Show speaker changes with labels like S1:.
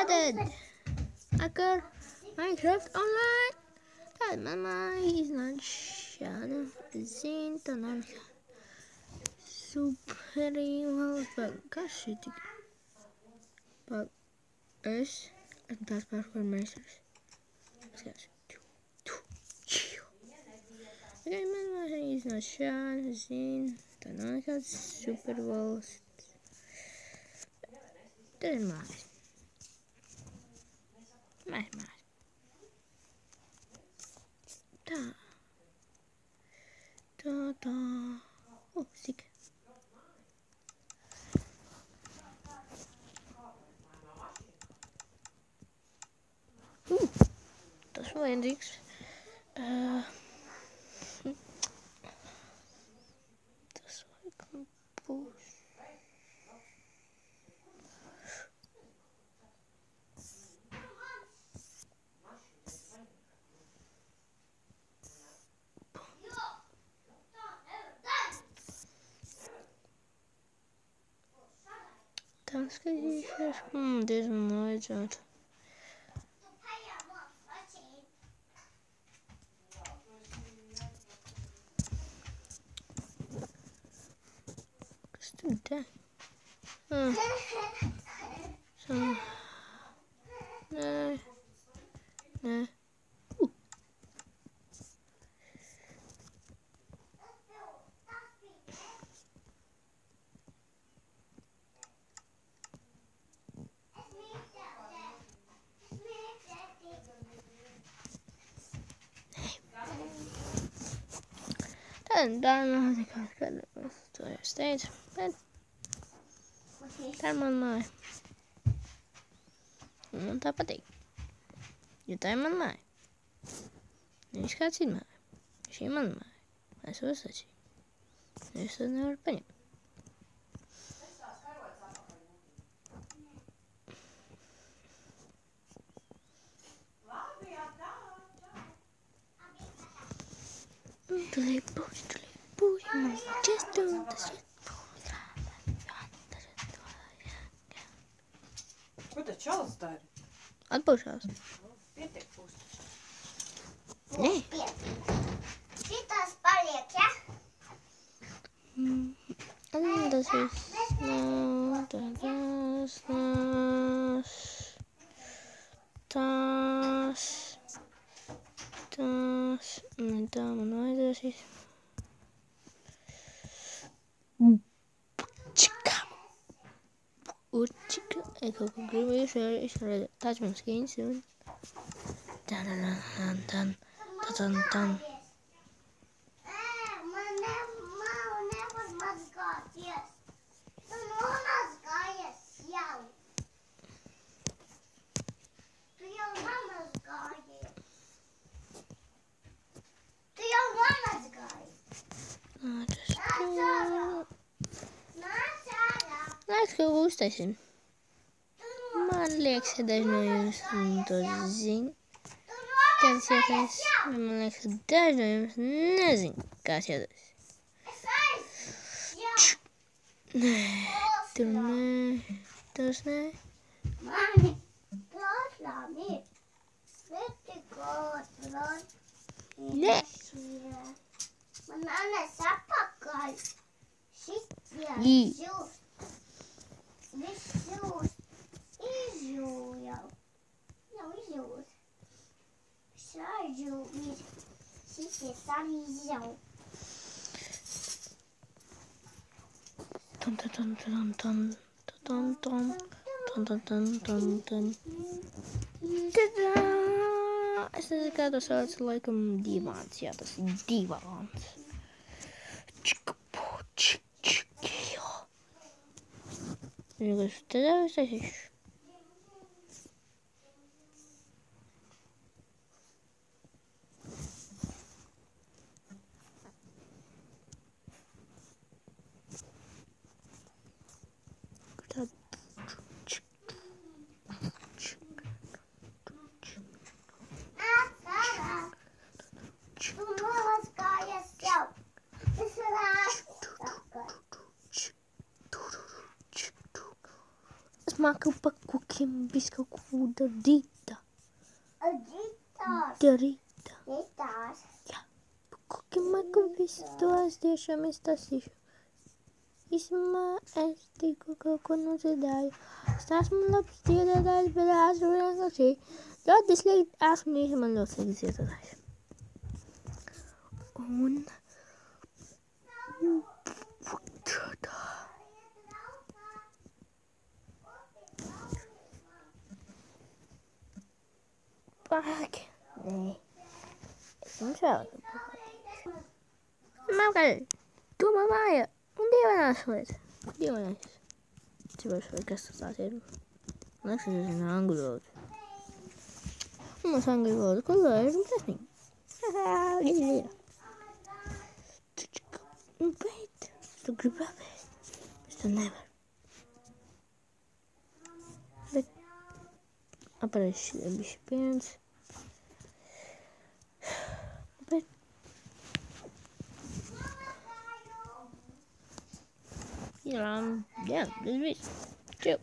S1: added. Hacker Minecraft Online. Mama is not shadow. Zin تمام. Super evil bagage. Bug is en dat parkour meesters. Okay, mama is not shadow. Zin تمام. Super evil. Doesn't matter. Maar. Da. Oh, ziek. Dat is wel niks. Dat is wel een poes. Dan skal jeg først. Det er så meget godt. Hvad er så. Nej. En daarna had ik verder steeds. Daar man mij. Want dat betekent. Je daar man mij. Nu gaat zien mij. Je man mij. Maar zo is dat. Nu is dat nou een just do the shit.
S2: Ko te čals dara?
S1: Atpūšās.
S2: Pietiek pūst.
S1: Nē.
S3: Šitas paliek, ja?
S1: Tas viss nav. Tas. Tā man vajadzēs. Určika. Ik ook een grill is er touch my skin soon. Dan.
S3: Man nevar mazgāties. Tu nomazgājies jau. Tu jau nomazgājies.
S1: Nāc, ka uztaisim. Man liekas, ka daži no jums to zina. Kāds jātais, man liekas, ka daži no jums nezina, kāds jātais. Nē, tur nē, tas nē.
S3: Mani, plātlāmi. Veti kotlāmi.
S1: Nē.
S3: Man anes apakaļ. Šitie
S1: Ī.
S3: žūst. Viss žūst. Izžūj jau. Jau izžūst. Šāžū ir. Šitie arī jau.
S1: Es nezinu, kā tas sauc, laikam divāns, jā, tas ir divāns. Vienkārši te uztaisīšu.
S3: Tu nomazgājies jau. Es varētu.
S1: smaku pa cooking bisco da dita.
S3: Adidas.
S1: Darita.
S3: Adidas.
S1: Cooking macu vistos deixa-me estar Isma este coconutidade. Estás me lapstida das belas brancas e dat is leuk als niet mijn lustig zitten. Un Pak. Nee. Ik moet wel. Maar doe maar maaien. Die van ons goed. Die van ons. Die was voor de staat hier. Next is een hangrood. Mas hangrood. Kom wel, is een testing. Haha, gila. Wait. The group up is the never. Aparece bicho pants. Ja, dit is het.